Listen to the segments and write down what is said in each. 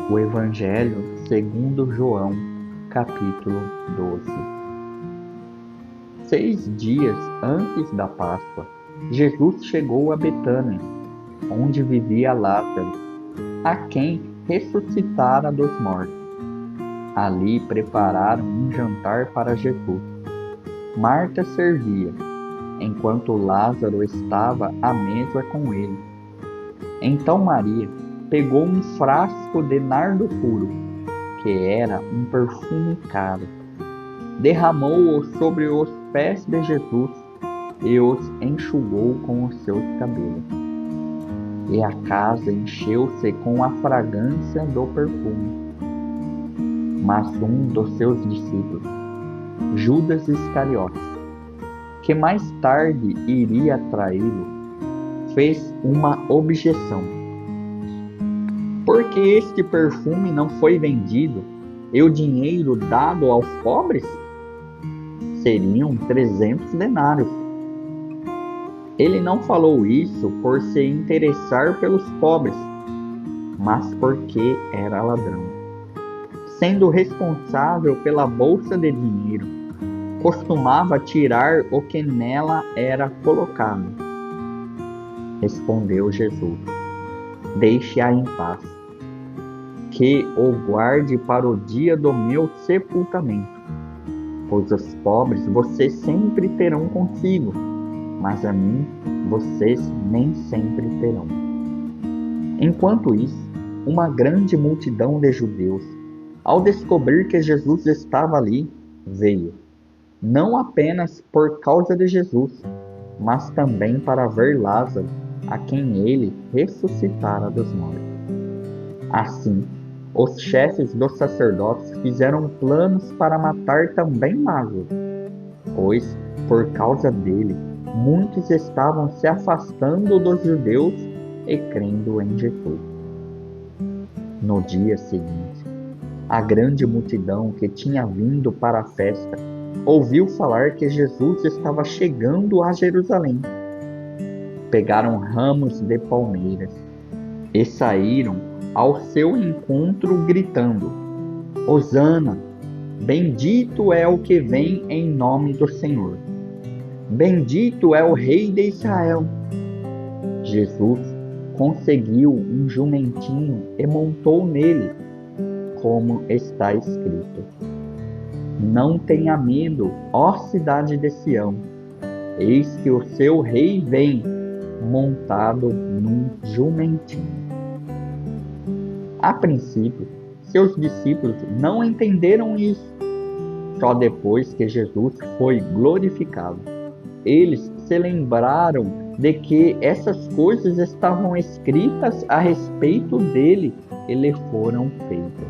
O Evangelho segundo João, capítulo 12. 6 dias antes da Páscoa, Jesus chegou a Betânia, onde vivia Lázaro, a quem ressuscitara dos mortos. Ali prepararam um jantar para Jesus. Marta servia, enquanto Lázaro estava à mesa com ele. Então Maria pegou um frasco de nardo puro, que era um perfume caro, derramou-o sobre os pés de Jesus e os enxugou com os seus cabelos. E a casa encheu-se com a fragrância do perfume. Mas um dos seus discípulos, Judas Iscariotes, que mais tarde iria traí-lo, fez uma objeção. Por que este perfume não foi vendido e o dinheiro dado aos pobres? Seriam 300 denários. Ele não falou isso por se interessar pelos pobres, mas porque era ladrão. Sendo responsável pela bolsa de dinheiro, costumava tirar o que nela era colocado. Respondeu Jesus: deixe-a em paz, que o guarde para o dia do meu sepultamento. Pois os pobres vocês sempre terão consigo, mas a mim vocês nem sempre terão. Enquanto isso, uma grande multidão de judeus, ao descobrir que Jesus estava ali, veio, não apenas por causa de Jesus, mas também para ver Lázaro, a quem ele ressuscitara dos mortos. Assim, os chefes dos sacerdotes fizeram planos para matar também Lázaro, pois, por causa dele, muitos estavam se afastando dos judeus e crendo em Jesus. No dia seguinte, a grande multidão que tinha vindo para a festa ouviu falar que Jesus estava chegando a Jerusalém. Pegaram ramos de palmeiras e saíram ao seu encontro gritando: Hosana, bendito é o que vem em nome do Senhor. Bendito é o Rei de Israel. Jesus conseguiu um jumentinho e montou nele, como está escrito: não tenha medo, ó cidade de Sião, eis que o seu rei vem, montado num jumentinho. A princípio, seus discípulos não entenderam isso. Só depois que Jesus foi glorificado, eles se lembraram de que essas coisas estavam escritas a respeito dele e lhe foram feitas.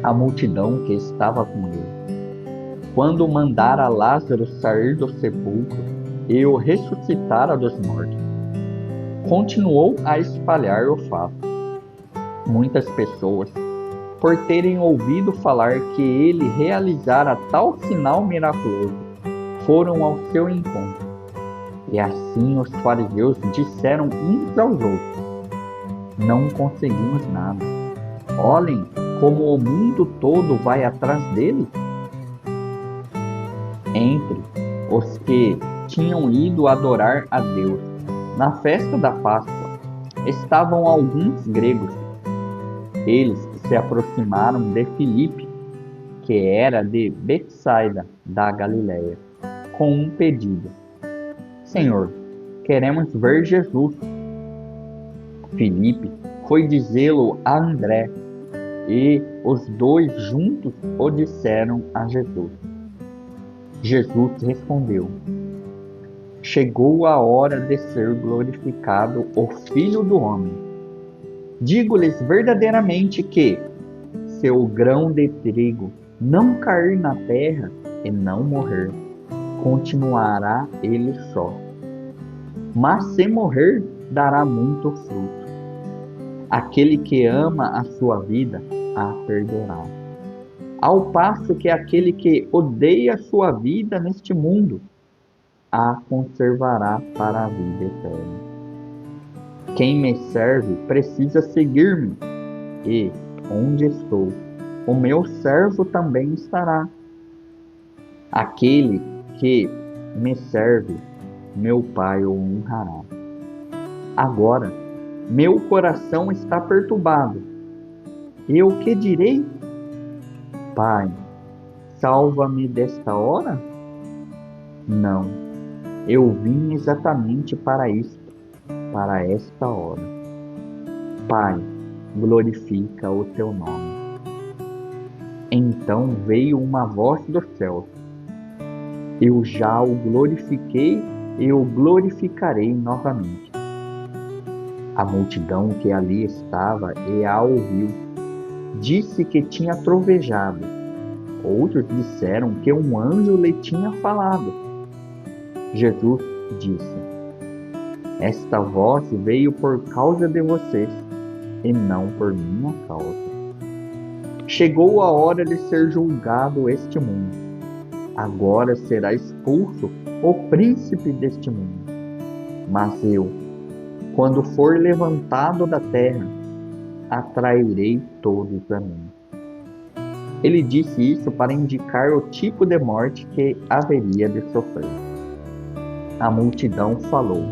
A multidão que estava com ele, quando mandara Lázaro sair do sepulcro e o ressuscitara dos mortos, continuou a espalhar o fato. Muitas pessoas, por terem ouvido falar que ele realizara tal sinal miraculoso, foram ao seu encontro. E assim os fariseus disseram uns aos outros: não conseguimos nada. Olhem como o mundo todo vai atrás dele. Entre os que tinham ido adorar a Deus na festa da Páscoa estavam alguns gregos. Eles se aproximaram de Filipe, que era de Betsaida, da Galileia, com um pedido: Senhor, queremos ver Jesus. Filipe foi dizê-lo a André, e os dois juntos o disseram a Jesus. Jesus respondeu: chegou a hora de ser glorificado o Filho do Homem. Digo-lhes verdadeiramente que, se o grão de trigo não cair na terra e não morrer, continuará ele só. Mas se morrer, dará muito fruto. Aquele que ama a sua vida, a perderá. Ao passo que aquele que odeia a sua vida neste mundo, a conservará para a vida eterna. Quem me serve precisa seguir-me, e, onde estou, o meu servo também estará. Aquele que me serve, meu Pai o honrará. Agora, meu coração está perturbado. E o que direi? Pai, salva-me desta hora? Não, eu vim exatamente para isto, para esta hora. Pai, glorifica o teu nome. Então veio uma voz do céu. Eu já o glorifiquei e o glorificarei novamente. A multidão que ali estava e a ouviu, disse que tinha trovejado. Outros disseram que um anjo lhe tinha falado. Jesus disse: esta voz veio por causa de vocês e não por minha causa. Chegou a hora de ser julgado este mundo. Agora será expulso o príncipe deste mundo. Mas eu, quando for levantado da terra, atrairei todos a mim. Ele disse isso para indicar o tipo de morte que haveria de sofrer. A multidão falou: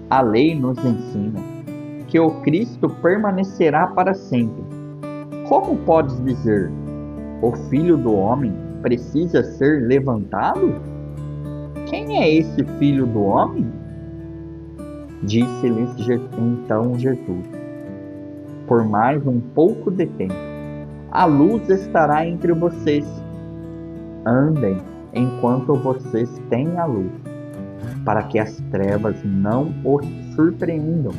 a lei nos ensina que o Cristo permanecerá para sempre. Como podes dizer, o Filho do Homem precisa ser levantado? Quem é esse Filho do Homem? Disse-lhes então Jesus: por mais um pouco de tempo, a luz estará entre vocês. Andem enquanto vocês têm a luz, para que as trevas não os surpreendam.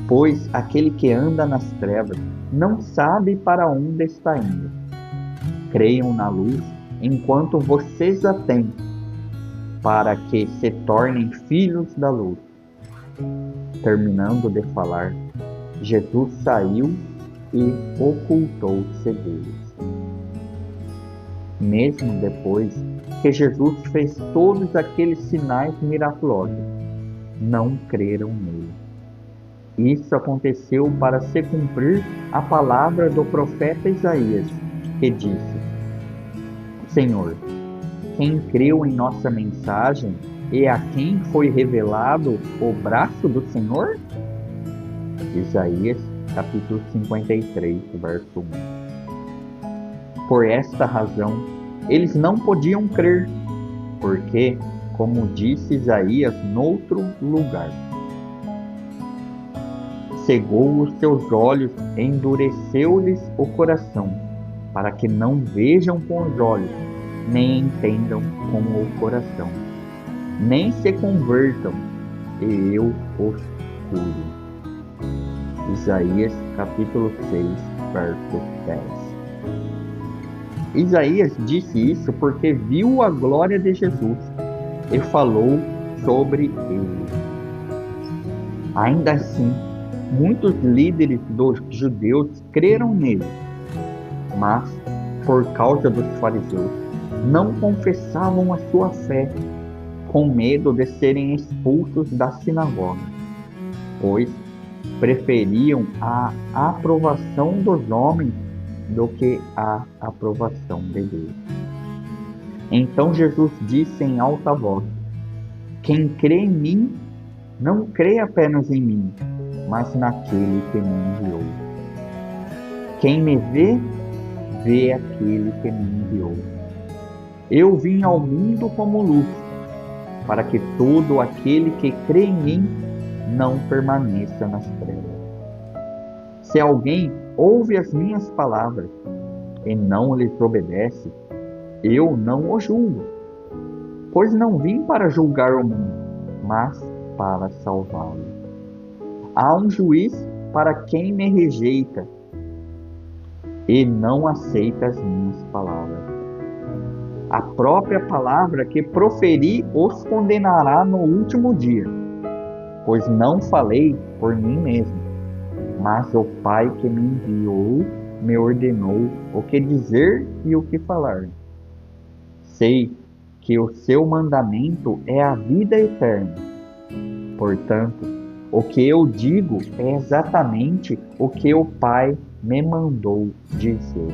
Pois aquele que anda nas trevas não sabe para onde está indo. Creiam na luz enquanto vocês a têm, para que se tornem filhos da luz. Terminando de falar, Jesus saiu e ocultou-se deles. Mesmo depois que Jesus fez todos aqueles sinais miraculosos, não creram nele. Isso aconteceu para se cumprir a palavra do profeta Isaías, que disse: Senhor, quem creu em nossa mensagem e a quem foi revelado o braço do Senhor? Isaías, capítulo 53, verso 1. Por esta razão, eles não podiam crer, porque, como disse Isaías noutro lugar, cegou os seus olhos, endureceu-lhes o coração, para que não vejam com os olhos, nem entendam com o coração, nem se convertam, e eu os cure. Isaías capítulo 6, verso 10. Isaías disse isso porque viu a glória de Jesus e falou sobre ele. Ainda assim, muitos líderes dos judeus creram nele, mas, por causa dos fariseus, não confessavam a sua fé, com medo de serem expulsos da sinagoga, pois preferiam a aprovação dos homens do que a aprovação de Deus. Então Jesus disse em alta voz: quem crê em mim, não crê apenas em mim, mas naquele que me enviou. Quem me vê, vê aquele que me enviou. Eu vim ao mundo como luz, para que todo aquele que crê em mim não permaneça nas trevas. Se alguém ouve as minhas palavras e não lhes obedece, eu não o julgo, pois não vim para julgar o mundo, mas para salvá-lo. Há um juiz para quem me rejeita e não aceita as minhas palavras. A própria palavra que proferi os condenará no último dia, pois não falei por mim mesmo, mas o Pai que me enviou me ordenou o que dizer e o que falar. Sei que o seu mandamento é a vida eterna. Portanto, O que eu digo é exatamente o que o Pai me mandou dizer.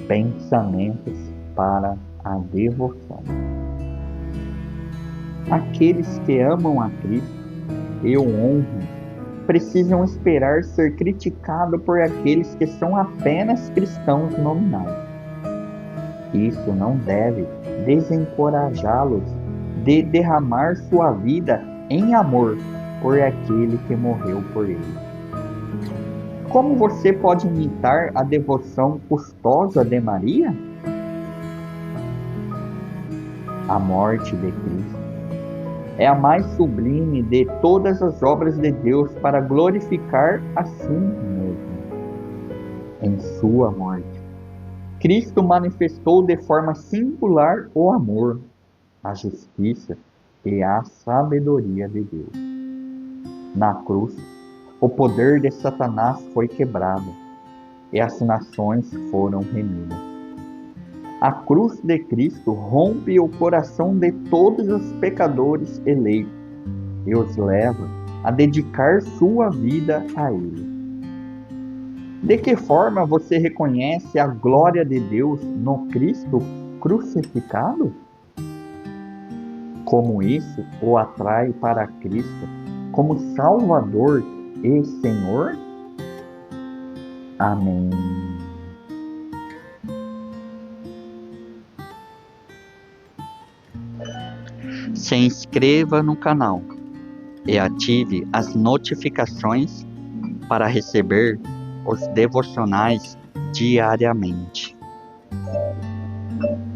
Pensamentos para a devoção. Aqueles que amam a Cristo e o honram precisam esperar ser criticados por aqueles que são apenas cristãos nominais. Isso não deve desencorajá-los de derramar sua vida em amor por aquele que morreu por ele. Como você pode imitar a devoção custosa de Maria? A morte de Cristo é a mais sublime de todas as obras de Deus para glorificar a si mesmo. Em sua morte, Cristo manifestou de forma singular o amor, a justiça e a sabedoria de Deus. Na cruz, o poder de Satanás foi quebrado e as nações foram remidas. A cruz de Cristo rompe o coração de todos os pecadores eleitos e os leva a dedicar sua vida a Ele. De que forma você reconhece a glória de Deus no Cristo crucificado? Como isso o atrai para Cristo como Salvador e Senhor? Amém. Se inscreva no canal e ative as notificações para receber os devocionais diariamente.